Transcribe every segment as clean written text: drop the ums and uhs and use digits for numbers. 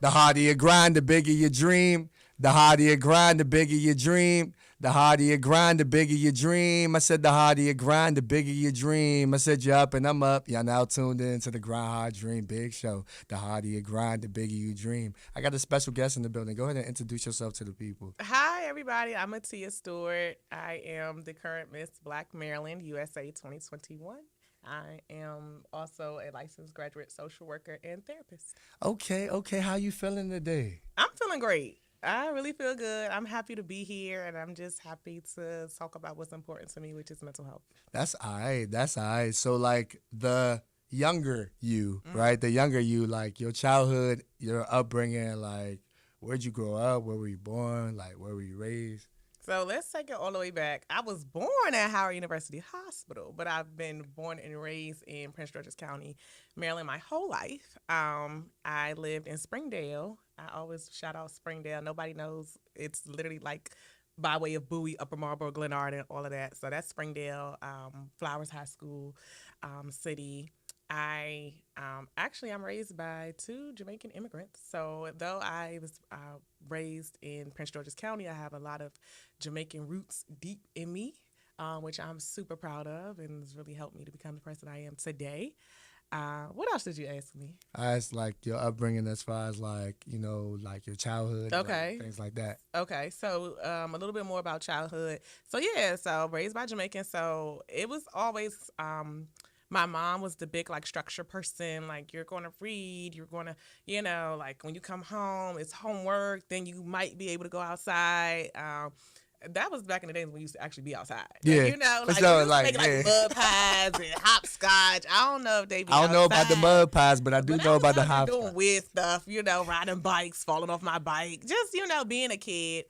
The harder you grind, the bigger your dream. The harder you grind, the bigger your dream. The harder you grind, the bigger your dream. I said the harder you grind, the bigger your dream. I said you're up and I'm up. Y'all now tuned in to the Grind Hard Dream Big Show. The harder you grind, the bigger you dream. I got a special guest in the building. Go ahead and introduce yourself to the people. Hi, everybody. I'm Atia Stewart. I am the current Miss Black Maryland USA 2021. I am also a licensed graduate social worker and therapist. Okay. How you feeling today? I'm feeling great. I really feel good. I'm happy to be here, and I'm just happy to talk about what's important to me, which is mental health. That's all right. That's all right. So, like, the younger you, right? The younger you, like, your childhood, your upbringing, like, where'd you grow up? Where were you born? Like, where were you raised? So let's take it all the way back. I was born at Howard University Hospital, but I've been born and raised in Prince George's County, Maryland, my whole life. I lived in Springdale. I always shout out Springdale. Nobody knows. It's literally like by way of Bowie, Upper Marlboro, Glenard, and all of that. So that's Springdale, Flowers High School, city. I'm raised by two Jamaican immigrants. So though I was raised in Prince George's County, I have a lot of Jamaican roots deep in me, which I'm super proud of, and has really helped me to become the person I am today. What else did you ask me? I asked, like, your upbringing as far as, like, like your childhood, Okay. like, things like that. Okay, so a little bit more about childhood. So raised by Jamaican. So it was always my mom was the big like structure person. Like you're going to read, you're going to, like when you come home, it's homework. Then you might be able to go outside. That was back in the days when we used to actually be outside. Yeah. Like So, we used like, to make like mud pies and hopscotch. I don't know if they be I don't know about the outside. mud pies, but I do But know I about the was out there hop. doing weird stuff, riding bikes, falling off my bike, just being a kid.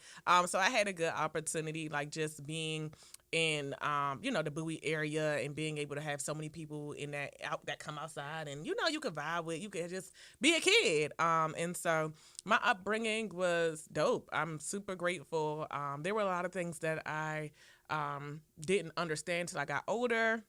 So I had a good opportunity, like just being in the Bowie area and being able to have so many people in that come outside and you could vibe with, you could just be a kid. And so my upbringing was dope. I'm super grateful. There were a lot of things that I didn't understand till I got older.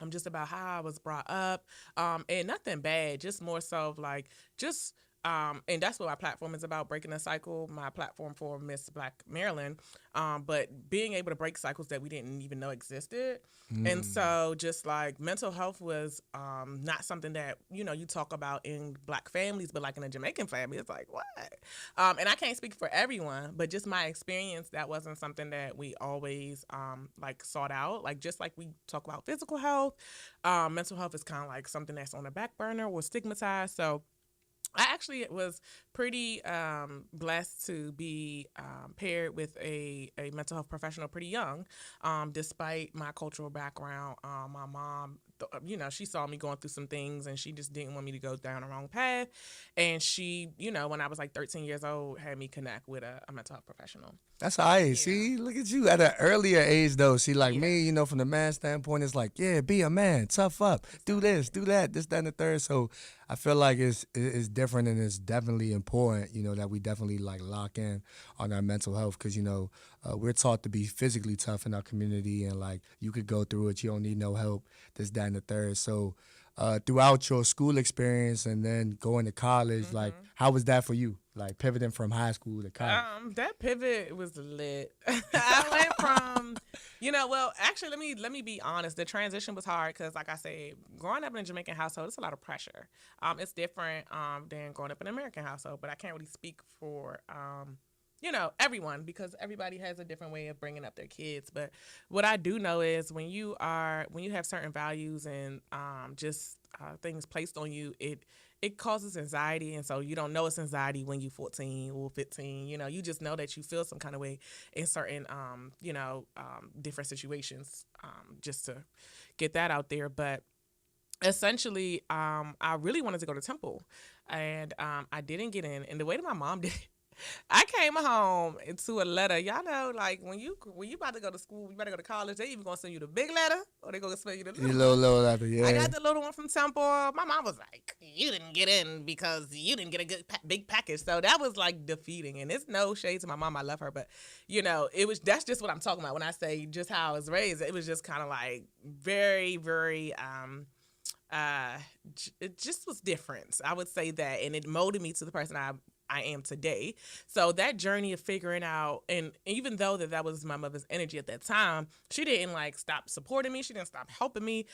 Just about how I was brought up, and nothing bad, just more so of like just. And that's what my platform is about, breaking the cycle, my platform for Miss Black Maryland. But being able to break cycles that we didn't even know existed. And so just like mental health was not something that, you talk about in Black families, but like in a Jamaican family, it's like, what? And I can't speak for everyone, but just my experience, that wasn't something that we always like sought out. Like just like we talk about physical health, mental health is kind of like something that's on the back burner or stigmatized. So I actually was pretty blessed to be paired with a mental health professional pretty young, despite my cultural background. My mom, she saw me going through some things and she just didn't want me to go down the wrong path. And she, when I was like 13 years old, had me connect with a mental health professional. That's all right. Yeah. See, look at you at an earlier age, though. See, like Yeah. me, from the man standpoint, it's like, yeah, be a man, tough up, do this, do that, this, that, and the third. So I feel like it's different and it's definitely important, that we definitely like lock in on our mental health because, we're taught to be physically tough in our community and like you could go through it, you don't need no help, this, that, and the third. So throughout your school experience and then going to college, like how was that for you? Like pivoting from high school to college? That pivot was lit. I went from, actually, let me be honest. The transition was hard because, like I said, growing up in a Jamaican household, it's a lot of pressure. It's different than growing up in an American household, but I can't really speak for everyone because everybody has a different way of bringing up their kids. But what I do know is when you have certain values and just things placed on you, it causes anxiety, and so you don't know it's anxiety when you're 14 or 15. You just know that you feel some kind of way in certain different situations. Just to get that out there, but essentially, I really wanted to go to Temple, and I didn't get in. And the way that my mom did it, I came home to a letter. Y'all know, like when you about to go to school, you about to go to college, they either gonna send you the big letter or they gonna send you the little. You little letter, yeah. I got the little one from Temple. My mom was like, "You didn't get in because you didn't get a good big package." So that was like defeating. And it's no shade to my mom. I love her, but that's just what I'm talking about when I say just how I was raised. It was just kind of like very, very. It just was different. I would say that, and it molded me to the person I I am today. So that journey of figuring out, and even though that was my mother's energy at that time, she didn't like stop supporting me. She didn't stop helping me.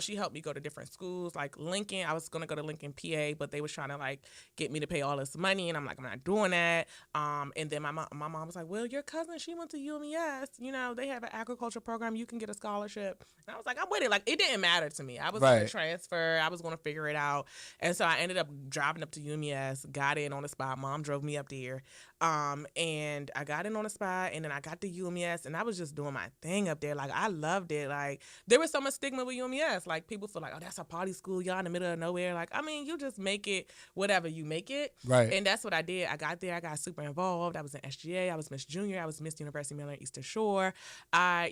She helped me go to different schools like Lincoln. I was gonna go to Lincoln, PA, but they was trying to like get me to pay all this money, and I'm like, I'm not doing that. And then my mom was like, well, your cousin, she went to UMES. They have an agriculture program. You can get a scholarship. And I was like, I'm with it. Like, it didn't matter to me. I was going to transfer. I was going to figure it out. And so I ended up driving up to UMES, got in on the spot. Mom drove me up there. And I got in on the spot, and then I got to UMES, and I was just doing my thing up there. Like, I loved it. Like, there was so much stigma with UMES. Like, people feel like, oh, that's a party school. Y'all in the middle of nowhere. Like, I mean, you just make it whatever you make it. Right. And that's what I did. I got there. I got super involved. I was in SGA. I was Miss Junior. I was Miss University of Maryland Eastern Shore. I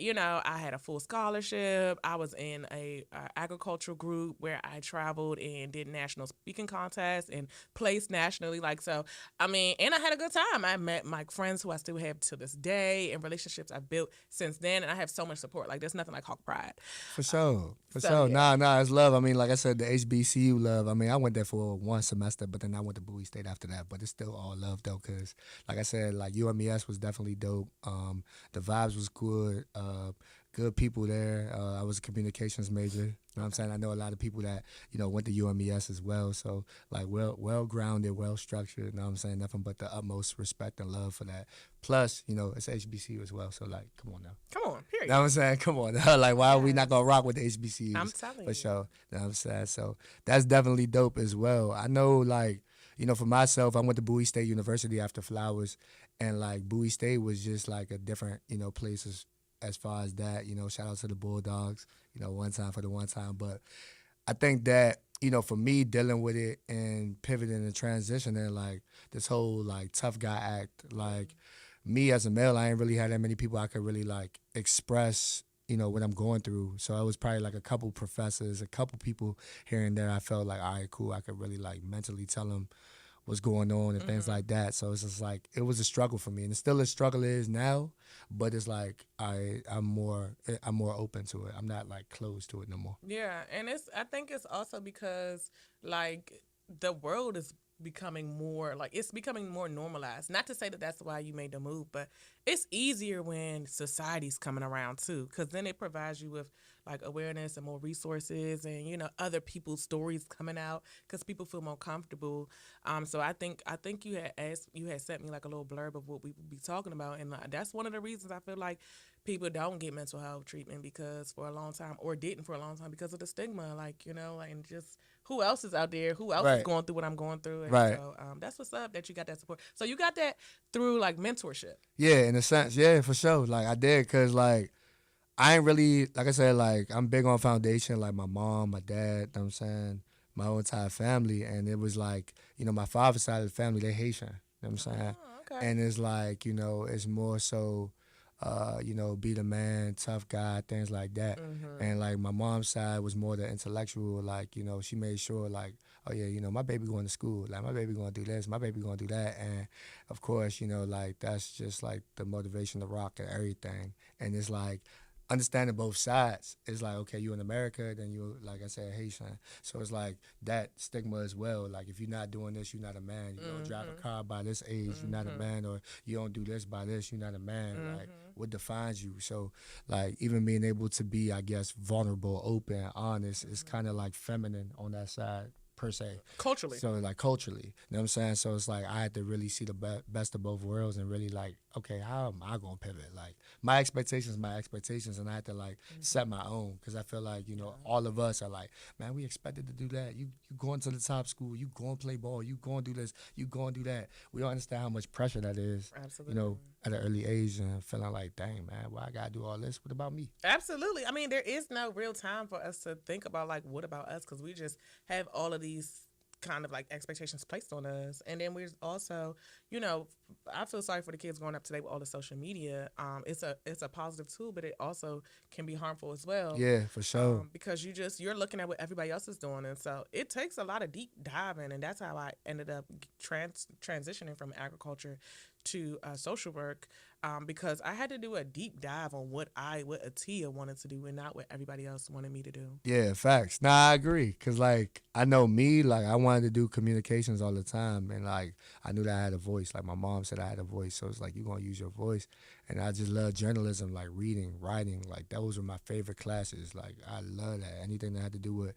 had a full scholarship. I was in a agricultural group where I traveled and did national speaking contests and placed nationally. Like, so, I mean, and I had a good time. I met my friends who I still have to this day and relationships I've built since then. And I have so much support. Like, there's nothing like Hawk Pride. For sure. So, yeah. Nah, it's love. I mean, like I said, the HBCU love. I mean, I went there for one semester, but then I went to Bowie State after that. But it's still all love, though, because, like I said, like UMES was definitely dope. The vibes was good. Good people there. I was a communications major. You know what I'm saying? I know a lot of people that, went to UMES as well. So, like, well-grounded, well-structured. You know what I'm saying? Nothing but the utmost respect and love for that. Plus, it's HBCU as well. So, like, come on now. Come on, period. You know what I'm saying? Come on. Like, why are we not going to rock with the HBCUs? I'm telling you. For sure. You know what I'm saying? So, that's definitely dope as well. I know, like, for myself, I went to Bowie State University after Flowers. And, like, Bowie State was just, like, a different, place as far as that. Shout out to the Bulldogs, one time for the one time. But I think that, for me dealing with it and pivoting and transitioning, like this whole like tough guy act, like me as a male, I ain't really had that many people I could really like express, what I'm going through. So I was probably like a couple professors, a couple people here and there. I felt like, all right, cool. I could really like mentally tell them what's going on and things like that. So it's just like, it was a struggle for me, and it's still a struggle is now, but it's like I'm more open to it. I'm not like closed to it no more. Yeah, and I think it's also because like the world is becoming more like it's becoming more normalized. Not to say that that's why you made the move, but it's easier when society's coming around too, because then it provides you with like awareness and more resources and other people's stories coming out because people feel more comfortable. So I think you had sent me like a little blurb of what we would be talking about, and that's one of the reasons I feel like people don't get mental health treatment because for a long time, or didn't for a long time because of the stigma, like and just who else is out there, who else is going through what I'm going through, and so that's what's up that you got that support. So you got that through like mentorship. Yeah, in a sense, yeah, for sure. Like I did, cause like I ain't really, like I said, like I'm big on foundation, like my mom, my dad, you know what I'm saying, my whole entire family, and it was like my father's side of the family, they Haitian, you know what I'm saying, Okay. and it's like it's more so. Be the man, tough guy, things like that. And like my mom's side was more the intellectual, like, she made sure like, oh yeah, my baby going to school, like my baby going to do this, my baby going to do that. And of course, like that's just like the motivation to rock and everything. And it's like, understanding both sides. It's like, okay, you in America, then you, like I said, Haitian. So it's like that stigma as well. Like if you're not doing this, you're not a man. You don't drive a car by this age, you're not a man. Or you don't do this by this, you're not a man. Like what defines you? So like even being able to be, I guess, vulnerable, open, honest, is kind of like feminine on that side. Per se. Culturally. So like culturally, you know what I'm saying? So it's like I had to really see the best of both worlds and really like, okay, how am I going to pivot? Like my expectations, and I had to like set my own, because I feel like, all of us are like, man, we expected to do that. You going to the top school, you going to play ball, you going to do this, you going to do that. We don't understand how much pressure that is. Absolutely. At an early age, and feeling like, dang, man, why I got to do all this? What about me? Absolutely. I mean, there is no real time for us to think about, like, what about us? Because we just have all of these kind of, like, expectations placed on us. And then we're also, I feel sorry for the kids growing up today with all the social media. It's a positive tool, but it also can be harmful as well. Yeah, for sure. Because you're looking at what everybody else is doing. And so it takes a lot of deep diving. And that's how I ended up transitioning from agriculture to social work because I had to do a deep dive on what Atia wanted to do and not what everybody else wanted me to do. Yeah, facts. Nah, I agree. Cause like I know me, like I wanted to do communications all the time, and like I knew that I had a voice. Like my mom said I had a voice, so it's like you gonna use your voice. And I just love journalism, like reading, writing. Like those were my favorite classes. Like I love that. Anything that had to do with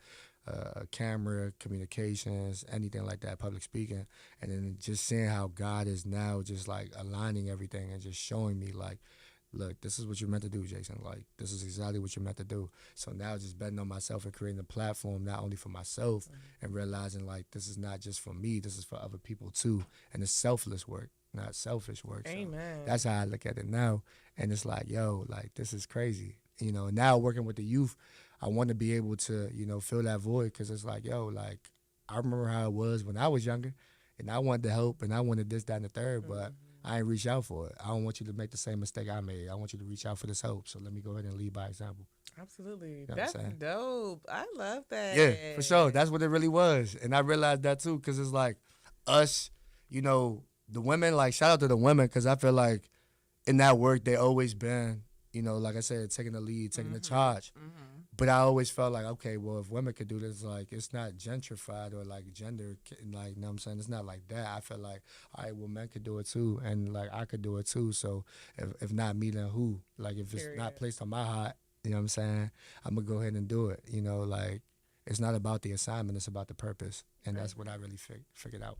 camera, communications, anything like that, public speaking, and then just seeing how God is now just like aligning everything and just showing me like, look, this is what you're meant to do, Jason. Like, this is exactly what you're meant to do. So now just betting on myself and creating a platform not only for myself and realizing like this is not just for me, this is for other people too. And it's selfless work, not selfish work. So Amen. that's how I look at it now. And it's like, yo, like this is crazy. You know, now working with the youth, I want to be able to, you know, fill that void because it's like, yo, like I remember how it was when I was younger and I wanted to help and I wanted this, that, and the third, but I ain't reach out for it. I don't want you to make the same mistake I made. I want you to reach out for this help. So let me go ahead and lead by example. Absolutely. You know what I'm That's saying? dope. I love that. Yeah, for sure. That's what it really was. And I realized that too because it's like us, you know, the women, like shout out to the women because I feel like in that work they always been, you know, like I said, taking the lead, taking the charge. But I always felt like, okay, well, if women could do this, like, it's not gentrified or, like, gender, like, you know what I'm saying? It's not like that. I feel like, all right, well, men could do it, too, and, like, I could do it, too. So if not me, then who? Like, if it's not placed on my heart, you know what I'm saying? I'm going to go ahead and do it. You know, like, it's not about the assignment. It's about the purpose. And that's what I really figured out.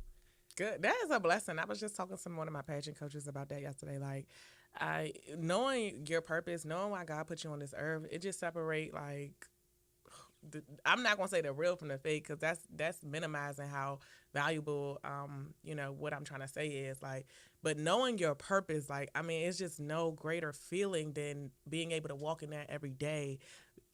Good. That is a blessing. I was just talking to one of my pageant coaches about that yesterday. Like, knowing your purpose, knowing why God put you on this earth, it just separate like. I'm not gonna say the real from the fake because that's minimizing how valuable you know what I'm trying to say is like. But knowing your purpose, like I mean, it's just no greater feeling than being able to walk in that every day.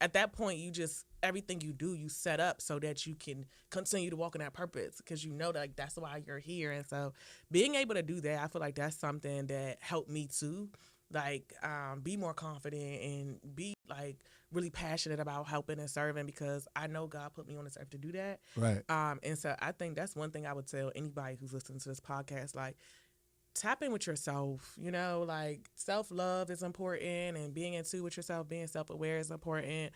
At that point, you just everything you do, you set up so that you can continue to walk in that purpose because you know that like, that's why you're here. And so, being able to do that, I feel like that's something that helped me too. Like, be more confident and be like really passionate about helping and serving because I know God put me on this earth to do that. Right. And so I think that's one thing I would tell anybody who's listening to this podcast, like tap in with yourself, you know, like self-love is important and being in tune with yourself, being self-aware is important.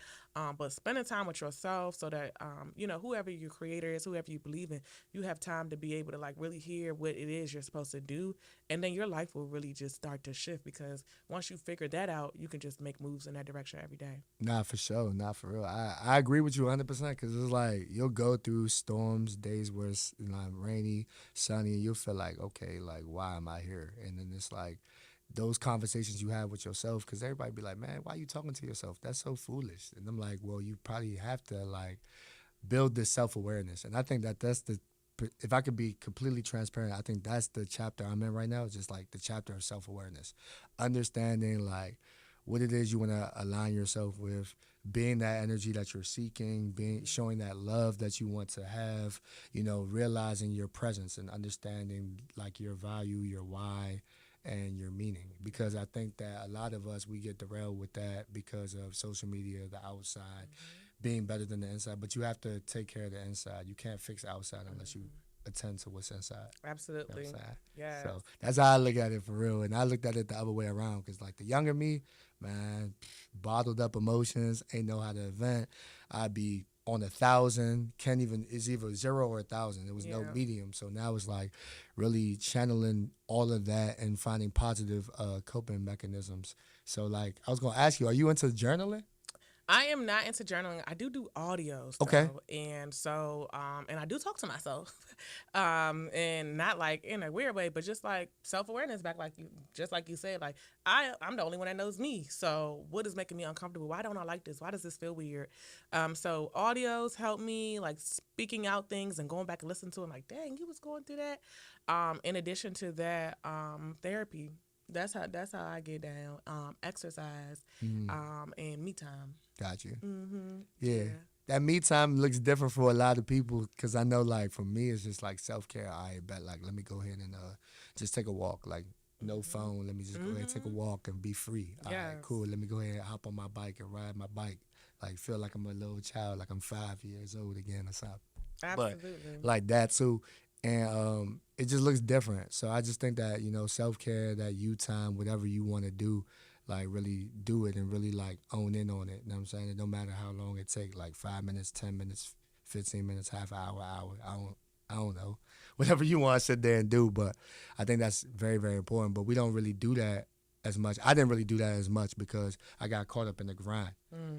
But spending time with yourself so that, you know, whoever your creator is, whoever you believe in, you have time to be able to like really hear what it is you're supposed to do. And then your life will really just start to shift because once you figure that out, you can just make moves in that direction every day. Nah, for sure. Not for real. I agree with you 100% because it's like you'll go through storms, days where it's rainy, sunny, and you'll feel like, okay, like, why am I here? And then it's like those conversations you have with yourself because everybody be like, man, why are you talking to yourself? That's so foolish. And I'm like, well, you probably have to, like, build this self-awareness. And I think that's the if I could be completely transparent, I think that's the chapter I'm in right now. It's just like the chapter of self-awareness, understanding like what it is you want to align yourself with, being that energy that you're seeking, being showing that love that you want to have, you know, realizing your presence and understanding like your value, your why, and your meaning. Because I think that a lot of us, we get derailed with that because of social media, the outside, being better than the inside. But you have to take care of the inside. You can't fix the outside unless you attend to what's inside. Absolutely. You know what I'm saying? Yeah. So that's how I look at it for real. And I looked at it the other way around because, like, the younger me, man, bottled up emotions, ain't know how to vent. I'd be on 1,000, can't even, it's either 0 or 1,000. There was no medium. So now it's like really channeling all of that and finding positive coping mechanisms. So, like, I was going to ask you, are you into journaling? I am not into journaling. I do audios. Okay. Though. And so, and I do talk to myself, and not like in a weird way, but just like self-awareness back, like you, just like you said, like I'm the only one that knows me. So what is making me uncomfortable? Why don't I like this? Why does this feel weird? So audios help me like speaking out things and going back and listening to it. Like, dang, you was going through that. In addition to that, therapy. That's how I get down. Exercise, and me time. Got you. Mm-hmm. Yeah. That me time looks different for a lot of people because I know, like, for me, it's just like self-care. I bet, like, let me go ahead and just take a walk. Like, no phone. Let me just go ahead and take a walk and be free. All right, cool. Let me go ahead and hop on my bike and ride my bike. Like, feel like I'm a little child, like I'm 5 years old again or something. Absolutely. But, like that, too. and it just looks different. So I just think that self care, that you time, whatever you want to do, like really do it and really like own in on it. You know what I'm saying? It don't matter how long it take, like 5 minutes, 10 minutes, 15 minutes, half hour, hour. I don't know, whatever you want to sit there and do. But I think that's very very important. But we don't really do that as much. I didn't really do that as much because I got caught up in the grind.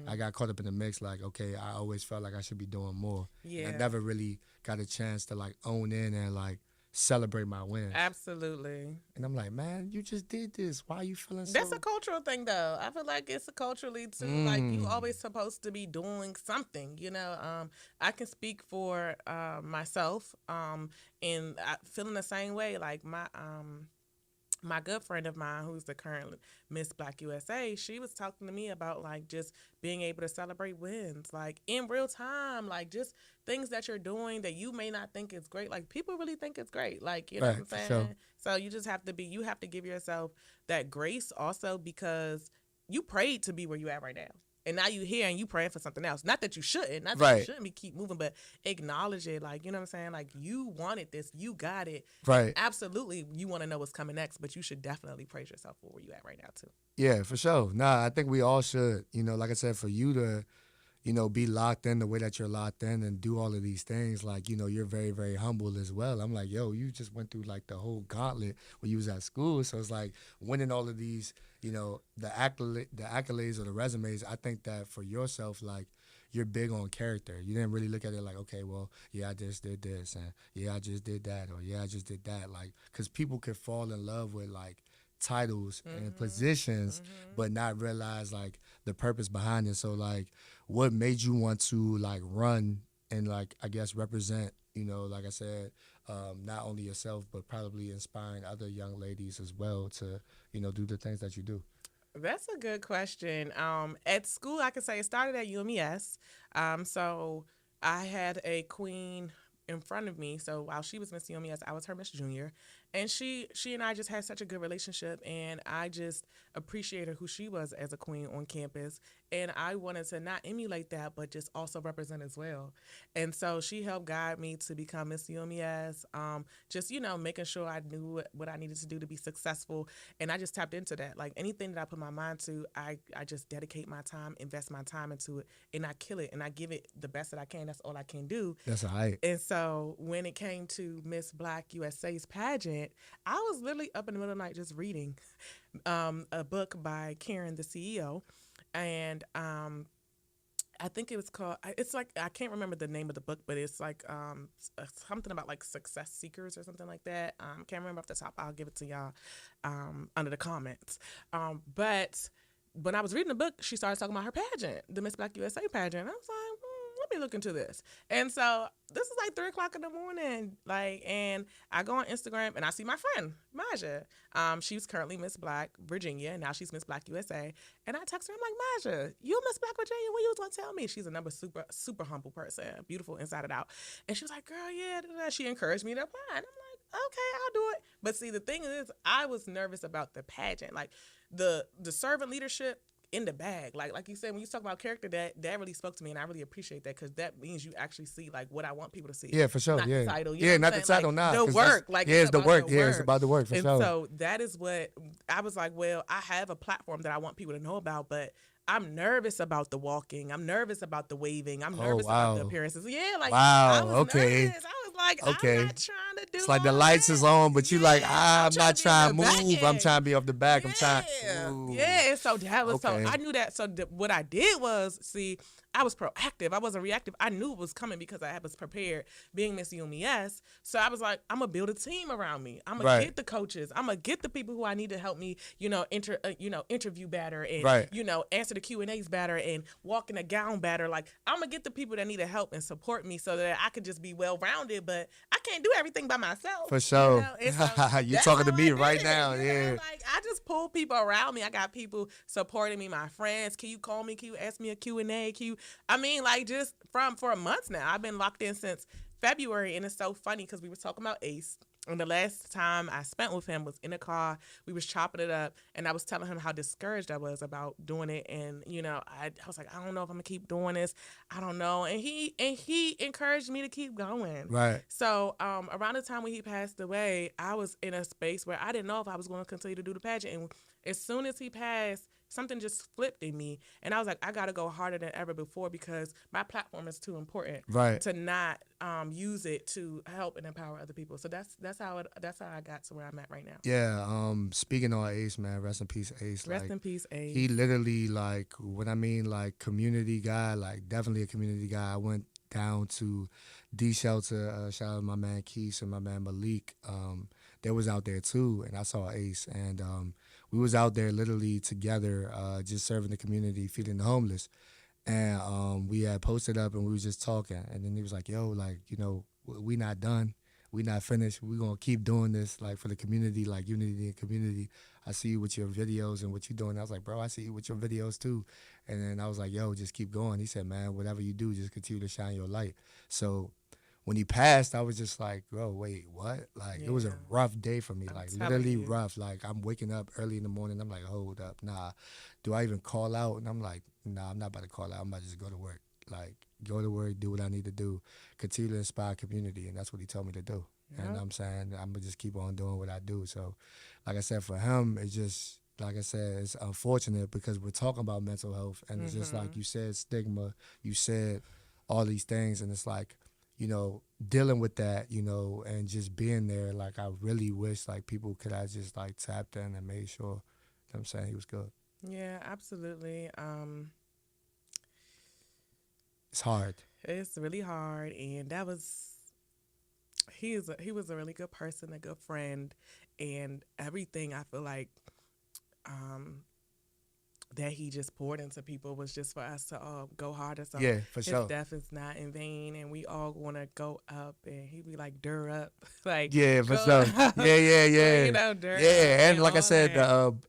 I got caught up in the mix. Like, okay, I always felt like I should be doing more. Yeah. And I never really got a chance to like own in and like celebrate my wins. Absolutely. And I'm like, man, you just did this. Why are you feeling so? That's a cultural thing, though. I feel like it's a culturally too. Like you always supposed to be doing something. I can speak for myself, and feeling the same way. Like my good friend of mine, who's the current Miss Black USA, she was talking to me about like just being able to celebrate wins, like in real time, like just things that you're doing that you may not think is great. Like people really think it's great. Like, you know Right, what I'm for saying? sure. So you have to give yourself that grace also because you prayed to be where you at right now. And now you here and you praying for something else. Not that you shouldn't. Not that you Right. shouldn't be keep moving, but acknowledge it. Like, you know what I'm saying? Like you wanted this. You got it. Right. Absolutely, you want to know what's coming next, but you should definitely praise yourself for where you at right now too. Yeah, for sure. Nah, I think we all should. Like I said, for you to, be locked in the way that you're locked in and do all of these things, like, you're very, very humble as well. I'm like, yo, you just went through like the whole gauntlet when you was at school. So it's like winning all of these, the accolades or the resumes. I think that for yourself, like, you're big on character. You didn't really look at it like, okay, well, yeah, I just did this, and yeah, I just did that, or yeah, I just did that. Like, because people could fall in love with like titles and positions, but not realize like the purpose behind it. So like, what made you want to like run and like I guess represent? Like I said, not only yourself but probably inspiring other young ladies as well to do the things that you do. That's a good question. At school, I could say it started at UMES. So I had a queen in front of me. So while she was Miss UMES, I was her Miss Junior, and she and I just had such a good relationship, and I just appreciated who she was as a queen on campus, and I wanted to not emulate that, but just also represent as well. And so she helped guide me to become Miss UMES. Just making sure I knew what I needed to do to be successful, and I just tapped into that. Like anything that I put my mind to, I just dedicate my time, invest my time into it, and I kill it, and I give it the best that I can. That's all I can do. That's all right. And so when it came to Miss Black USA's pageant, I was literally up in the middle of the night just reading a book by Karen, the CEO, and I think it was called. It's like I can't remember the name of the book, but it's like something about like success seekers or something like that. Can't remember off the top. I'll give it to y'all under the comments. But when I was reading the book, she started talking about her pageant, the Miss Black USA pageant. I was like, let me look into this. And so this is like 3:00 in the morning, and I go on Instagram and I see my friend Maja. She's currently Miss Black Virginia, and now she's Miss Black USA. And I text her, I'm like, Maja, you Miss Black Virginia? What you was gonna tell me? She's another super humble person, beautiful inside and out. And she was like, girl, yeah. She encouraged me to apply, and I'm like, okay, I'll do it. But see, the thing is, I was nervous about the pageant, like the servant leadership. In the bag, like you said, when you talk about character, that really spoke to me, and I really appreciate that because that means you actually see like what I want people to see. Yeah, for sure. Not Yeah, the title. Yeah, not the title. Nah, the work. Like it's the about work. Yeah, it's about the work for and sure. so that is what I was like. Well, I have a platform that I want people to know about, but I'm nervous about the walking. I'm nervous about the waving. I'm nervous about the wow. appearances. Yeah, like Wow, I was okay. nervous. I was like, Okay. I'm not trying to do. It's like the all lights that. is on, but you like, I'm not trying to be in the move. I'm back. trying to be off the back. I'm trying. Yeah, Ooh. yeah. So that was Okay. so I knew that. So what I did was see. I was proactive. I wasn't reactive. I knew it was coming because I was prepared being Miss UMES. So I was like, I'm going to build a team around me. I'm going Right. to get the coaches. I'm going to get the people who I need to help me, interview better and, Right. answer the Q&As better and walk in a gown better. Like, I'm going to get the people that need to help and support me so that I could just be well-rounded, but I can't do everything by myself. For sure. And so You're that's talking to how me I right did. now. Yeah. Like, I just pull people around me. I got people supporting me, my friends. Can you call me? Can you ask me a Q&A? Just for months now. I've been locked in since February, and it's so funny because we were talking about ACE, And the last time I spent with him was in a car. We was chopping it up, and I was telling him how discouraged I was about doing it. And I was like, I don't know if I'm gonna keep doing this. I don't know. And he encouraged me to keep going. Right. So around the time when he passed away, I was in a space where I didn't know if I was going to continue to do the pageant. And as soon as he passed, something just flipped in me, and I was like, I gotta go harder than ever before because my platform is too important Right. to not use it to help and empower other people. So that's how I got to where I'm at right now. Yeah. Speaking on Ace, man, rest in peace, Ace. Rest Like, in peace, Ace. he literally, like, when I mean like community guy, like definitely a community guy. I went down to D Shelter. Shout out to my man Keith and my man Malik. They was out there too, and I saw Ace, and we was out there literally together, just serving the community, feeding the homeless. And we had posted up, and we was just talking, and then he was like, "Yo, like, we not done, we not finished. We gonna keep doing this, like, for the community, like unity and community. I see you with your videos and what you doing." I was like, "Bro, I see you with your videos too." And then I was like, "Yo, just keep going." He said, "Man, whatever you do, just continue to shine your light." So when he passed, I was just like, "Bro, wait, what?" Like, it was a Yeah. rough day for me, I'm like telling literally you. rough. Like, I'm waking up early in the morning. I'm like, "Hold up, nah. Do I even call out?" And I'm like, "Nah, I'm not about to call out. I'm about to just go to work. Like, go to work, do what I need to do, continue to inspire community." And that's what he told me to do. And Yep. I'm saying I'm gonna just keep on doing what I do. So, like I said, for him, it's just like I said, it's unfortunate because we're talking about mental health, and it's just like Mhm. you said, stigma. You said all these things, and it's like, dealing with that, and just being there. Like, I really wish like people could have just like tapped in and made sure. I'm saying he was good. Yeah, absolutely. It's hard. It's really hard, and that was he was a really good person, a good friend, and everything I feel like um that he just poured into people was just for us to all go harder. So Yeah, for his sure. death is not in vain, and we all want to go up. And he be like, "Dur up," like Yeah, for go sure. up, Yeah, yeah, like, yeah. dur up Yeah, and and all that.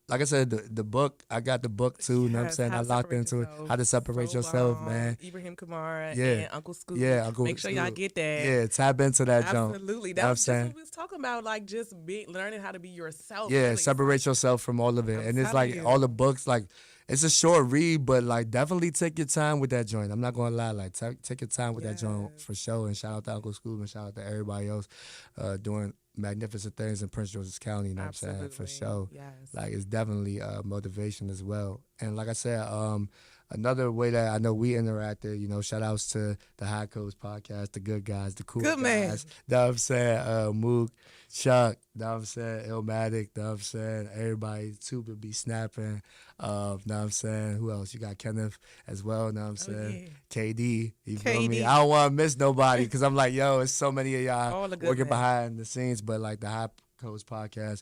like I said, the book, I got the book too, you know what I'm Yes, saying? how I to locked separate into it. yourself. How to separate So yourself, bomb. man. Ibrahim Kamara Yeah. and Uncle Scoop. Yeah, Uncle Make sure y'all Scoop. get that. Yeah, tap into that jump. Absolutely. You know That what I'm was just saying? what we was talking about, like just learning how to be yourself. Yeah, Really, it's like separate yourself from all of it. I'm And it's telling like all the you. books, like it's a short read, but like definitely take your time with that joint. I'm not gonna lie, like take your time with that joint Yes, for sure. And shout out to Uncle Scoop and shout out to everybody else doing magnificent things in Prince George's County, you know what I'm saying? For absolutely. sure. Yes. Like it's definitely motivation as well. And like I said, another way that I know we interacted, shout outs to the High Coast podcast, the good guys, the cool Good man. guys. Know what I'm saying? Mook, Chuck, know what I'm saying? Illmatic, know what I'm saying? Everybody, Tuba be snapping. Know what I'm saying? Who else? You got Kenneth as well, know what I'm Oh saying? yeah. KD, you feel me? I KD. don't want to miss nobody because I'm like, yo, it's so many of y'all All the good working men. behind the scenes, but like the High Coast podcast,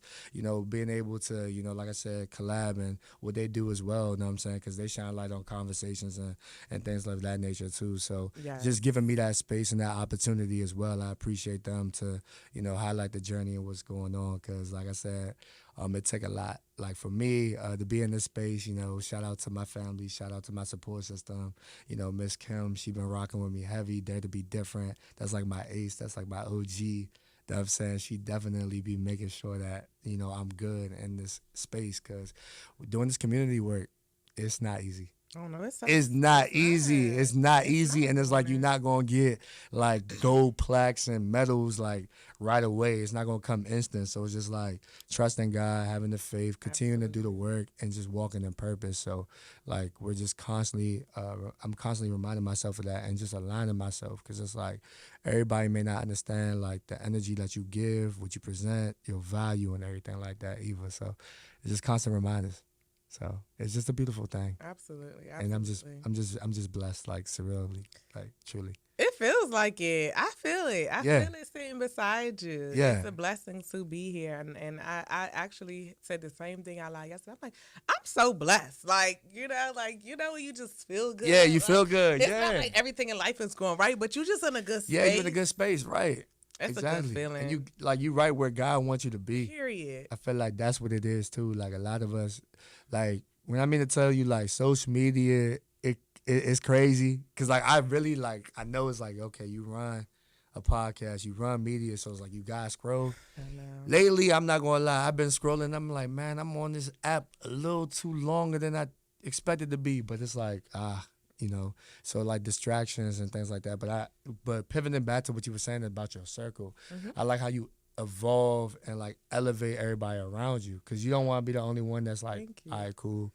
being able to, like I said, collab and what they do as well, you know what I'm saying? Because they shine light on conversations and things like that nature too. So just Yes. giving me that space and that opportunity as well. I appreciate them to, highlight the journey and what's going on. Because like I said, it take a lot. Like for me to be in this space, shout out to my family, shout out to my support system. Miss Kim, she been rocking with me heavy. Dare to be different. That's like my ace. That's like my OG. That I'm saying she definitely be making sure that I'm good in this space because doing this community work, it's not easy. Oh no, it It's sucks. not It's easy. not. It's not It's easy, not and it's like you're doing it. not gonna get like gold plaques and medals like right away. It's not gonna come instant. So it's just like trusting God, having the faith, continuing to do the Absolutely. work, and just walking in purpose. So like we're just constantly, I'm constantly reminding myself of that and just aligning myself because it's like everybody may not understand like the energy that you give, what you present, your value, and everything like that either. So it's just constant reminders. So it's just a beautiful thing Absolutely. and I'm just Absolutely. I'm just I'm just blessed, like surreally, like truly. It feels like it. I feel it. I Yeah, feel it sitting beside you. It's yeah, a blessing to be here. And I actually said the same thing I like yesterday. I'm like, I'm so blessed. Like, when you just feel yeah. good. You Like, feel good, it's not yeah, like everything in life is going right, but you just in a good yeah. You're in a space. good space, right? It's a good Exactly, and you feeling. like you right where God wants you to be. Period. I feel like that's what it is too. Like a lot of us, like when I mean to tell you, like social media, it's crazy because like I really like I know it's like okay, you run a podcast, you run media, so it's like you guys scroll. I know. Lately, I'm not gonna lie, I've been scrolling. I'm like, man, I'm on this app a little too longer than I expected to be. But it's like, so like distractions and things like that. But pivoting back to what you were saying about your circle, Mhm. I like how you evolve and like elevate everybody around you, because you don't want to be the only one that's like, Thank you. all right, cool.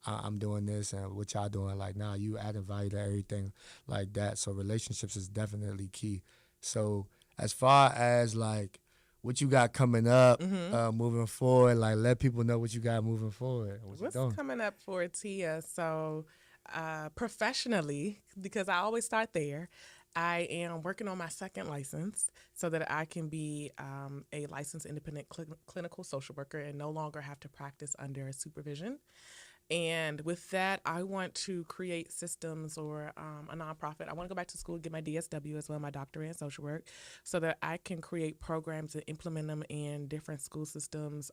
I'm doing this and what y'all doing. Like, nah, you adding value to everything like that. So relationships is definitely key. So as far as like what you got coming up, Mhm. moving forward, like let people know what you got moving forward. What you What's doing? coming up for Tia? So, professionally, because I always start there, I am working on my second license so that I can be a licensed independent clinical social worker and no longer have to practice under supervision. And with that, I want to create systems or a nonprofit. I want to go back to school, get my DSW as well, my doctorate in social work, so that I can create programs and implement them in different school systems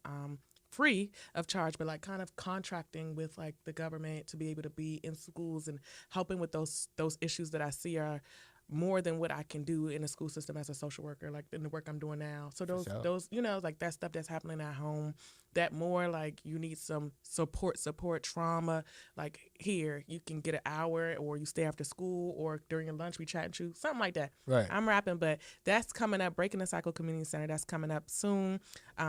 free of charge, but like kind of contracting with like the government to be able to be in schools and helping with those issues that I see are more than what I can do in the school system as a social worker, like in the work I'm doing now. So For sure. those like that stuff that's happening at home, that more like you need some support trauma, like here you can get an hour or you stay after school or during your lunch we chat and chew, something like that. Right. I'm rapping, but that's coming up. Breaking the Cycle Community Center, that's coming up soon.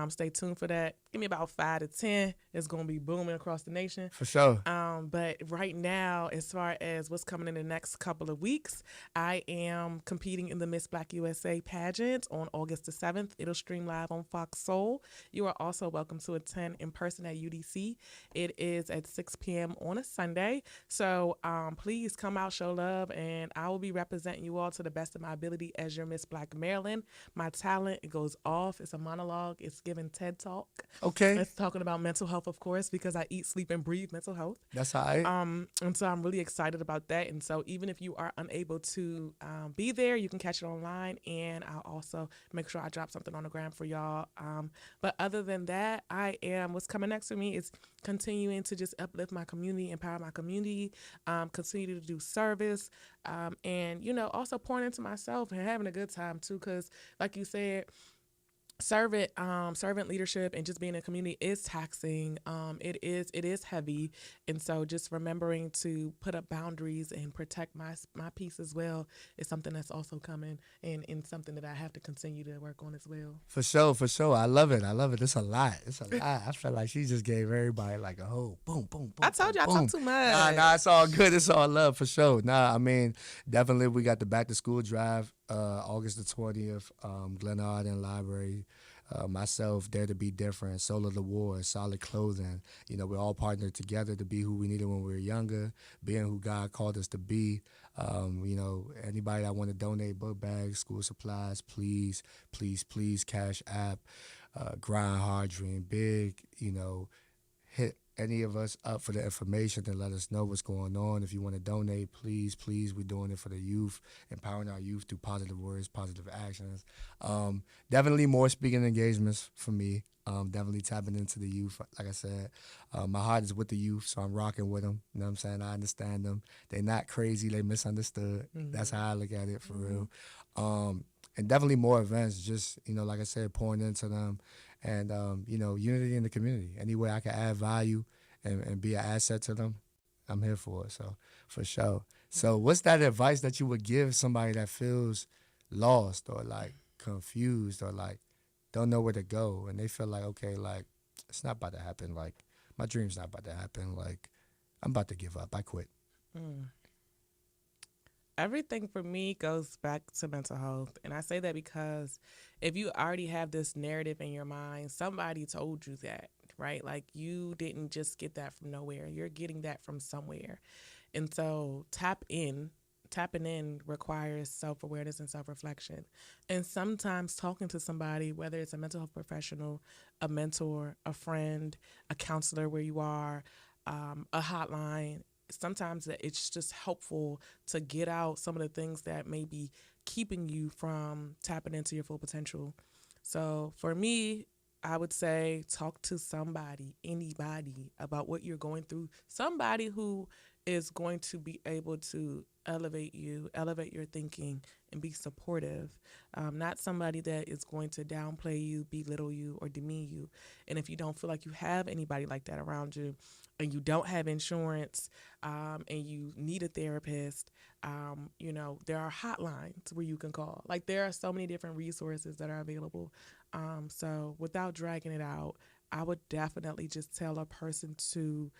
Stay tuned for that. Give me about 5 to 10. It's gonna be booming across the nation. For sure. But right now, as far as what's coming in the next couple of weeks, I am competing in the Miss Black USA pageant on August the 7th. It'll stream live on Fox Soul. You are also welcome to attend in person at UDC. It is at 6 p.m. on a Sunday. So please come out, show love, and I will be representing you all to the best of my ability as your Miss Black Maryland. My talent, it goes off. It's a monologue. It's giving TED Talk. Okay. It's talking about mental health, of course, because I eat, sleep, and breathe mental health. That's all right. And so I'm really excited about that. And so even if you are unable to be there, you can catch it online, and I'll also make sure I drop something on the gram for y'all. But other than that, what's coming next for me is continuing to just uplift my community, empower my community, continue to do service, and also pouring into myself and having a good time too. Because like you said, servant leadership and just being in a community is taxing. It is heavy, and so just remembering to put up boundaries and protect my peace as well is something that's also coming, and something that I have to continue to work on as well. For sure. I love it. It's a lot. I feel like she just gave everybody like a whole boom, boom, boom. I told you I boom. talk too much. Nah, it's all good. It's all love for sure. Nah, I mean, definitely we got the back to school drive, August the 20th, Glen Arden Library. Myself, Dare to Be Different, Soul of the War, Solid Clothing. We're all partnered together to be who we needed when we were younger, being who God called us to be. Anybody that want to donate book bags, school supplies, please, Cash App, Grind Hard, Dream Big. Hit any of us up for the information and let us know what's going on. If you want to donate, please, we're doing it for the youth, empowering our youth through positive words, positive actions. Definitely more speaking engagements for me. Definitely tapping into the youth. Like I said, my heart is with the youth, so I'm rocking with them. You know what I'm saying? I understand them. They're not crazy. They misunderstood. Mm-hmm. That's how I look at it for real. And definitely more events, just, like I said, pouring into them. And, unity in the community. Any way I can add value and be an asset to them, I'm here for it. So, for sure. So, what's that advice that you would give somebody that feels lost or like confused or like don't know where to go, and they feel like, okay, like it's not about to happen. Like my dream's not about to happen. Like I'm about to give up. I quit. Everything for me goes back to mental health. And I say that because if you already have this narrative in your mind, somebody told you that, right? Like you didn't just get that from nowhere. You're getting that from somewhere. And so tapping in requires self-awareness and self-reflection. And sometimes talking to somebody, whether it's a mental health professional, a mentor, a friend, a counselor where you are, a hotline, sometimes it's just helpful to get out some of the things that may be keeping you from tapping into your full potential. So for me, I would say talk to somebody, anybody, about what you're going through. Somebody who is going to be able to elevate you, elevate your thinking, and be supportive. Not somebody that is going to downplay you, belittle you, or demean you. And if you don't feel like you have anybody like that around you, and you don't have insurance, and you need a therapist, there are hotlines where you can call. Like, there are so many different resources that are available. So without dragging it out, I would definitely just tell a person to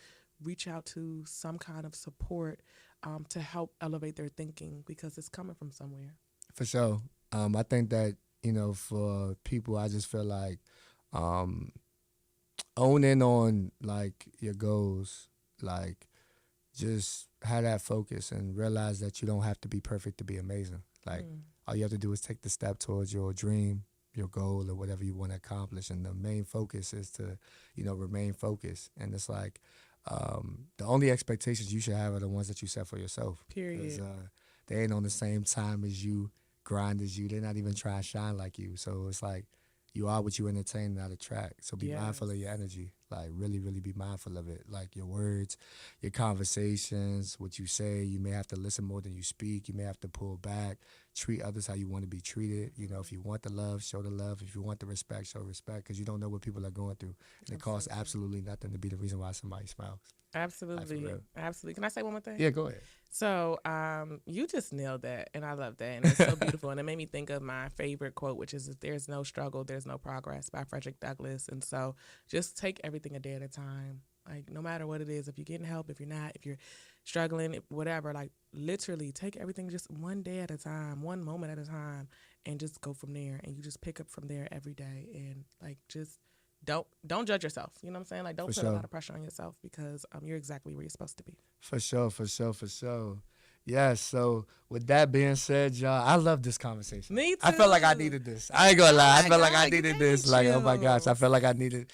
reach out to some kind of support to help elevate their thinking, because it's coming from somewhere. For sure. I think that, for people, I just feel like own in on like your goals, like just have that focus and realize that you don't have to be perfect to be amazing. Like all you have to do is take the step towards your dream, your goal, or whatever you want to accomplish. And the main focus is to, remain focused. And it's like the only expectations you should have are the ones that you set for yourself. Period. 'Cause, they ain't on the same time as you, grind as you. They're not even trying to shine like you. So it's like you are what you entertain, not attract. So be mindful of your energy. Like really, really be mindful of it. Like your words, your conversations, what you say. You may have to listen more than you speak. You may have to pull back. Treat others how you want to be treated. If you want the love, show the love. If you want the respect, show respect. Because you don't know what people are going through. And it costs absolutely nothing to be the reason why somebody smiles. Absolutely. Absolutely. Can I say one more thing? Yeah, go ahead. So you just nailed that, and I love that, and it's so beautiful. And it made me think of my favorite quote, which is, "If there's no struggle, there's no progress," by Frederick Douglass. And so just take everything a day at a time. Like, no matter what it is, if you're getting help, if you're not, if you're struggling, whatever, like literally take everything just one day at a time, one moment at a time, and just go from there. And you just pick up from there every day, and like just don't judge yourself. You know what I'm saying? Like, don't put a lot of pressure on yourself, because you're exactly where you're supposed to be. For sure. Yeah, so with that being said, y'all, I love this conversation. Me too. I felt like I needed this. I ain't gonna lie. I felt like I needed this. Like, you. oh my gosh, I felt like I needed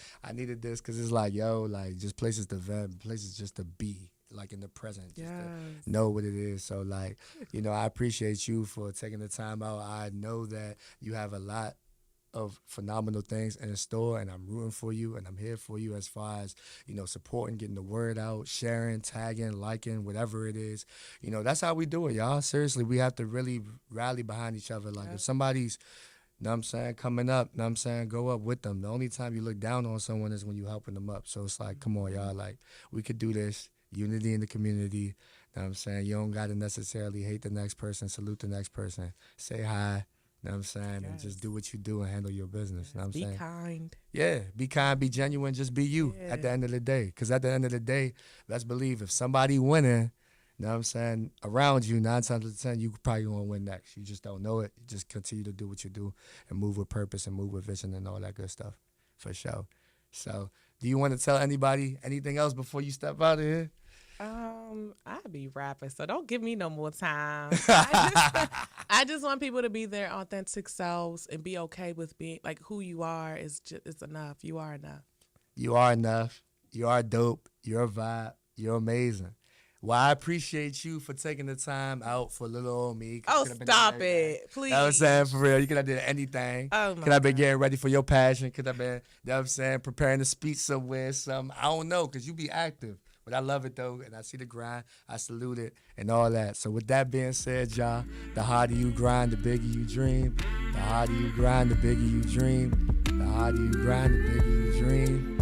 this, because it's like, like just places to vent, places just to be, like in the present, just to know what it is. So like, I appreciate you for taking the time out. I know that you have a lot of phenomenal things in store, and I'm rooting for you, and I'm here for you as far as, supporting, getting the word out, sharing, tagging, liking, whatever it is. That's how we do it, y'all. Seriously, we have to really rally behind each other. Like, if somebody's, know what I'm saying, coming up, know what I'm saying, go up with them. The only time you look down on someone is when you're helping them up. So it's like, come on, y'all, like, we could do this. Unity in the community. Know what I'm saying? You don't got to necessarily hate the next person, salute the next person, say hi. Know what I'm saying? And just do what you do and handle your business. Know what I'm saying? Be kind. Yeah, be kind, be genuine, just be you at the end of the day. Because at the end of the day, let's believe if somebody winning, know what I'm saying, around you, 9 times out of 10, you probably going to win next. You just don't know it. You just continue to do what you do and move with purpose and move with vision and all that good stuff. For sure. So, do you want to tell anybody anything else before you step out of here? I'd be rapping, so don't give me no more time. I just want people to be their authentic selves and be okay with being like who you are. Is enough. You are enough. You are enough. You are dope. You're a vibe. You're amazing. Well, I appreciate you for taking the time out for little old me. Oh, stop it, please. You know what I'm saying? For real. You could have did anything. Oh, my Could have been God. getting ready for your passion. Could have been, you know what I'm saying, preparing to speak somewhere, something. I don't know, because you be active. But I love it, though, and I see the grind. I salute it and all that. So with that being said, y'all, the harder you grind, the bigger you dream. The harder you grind, the bigger you dream. The harder you grind, the bigger you dream.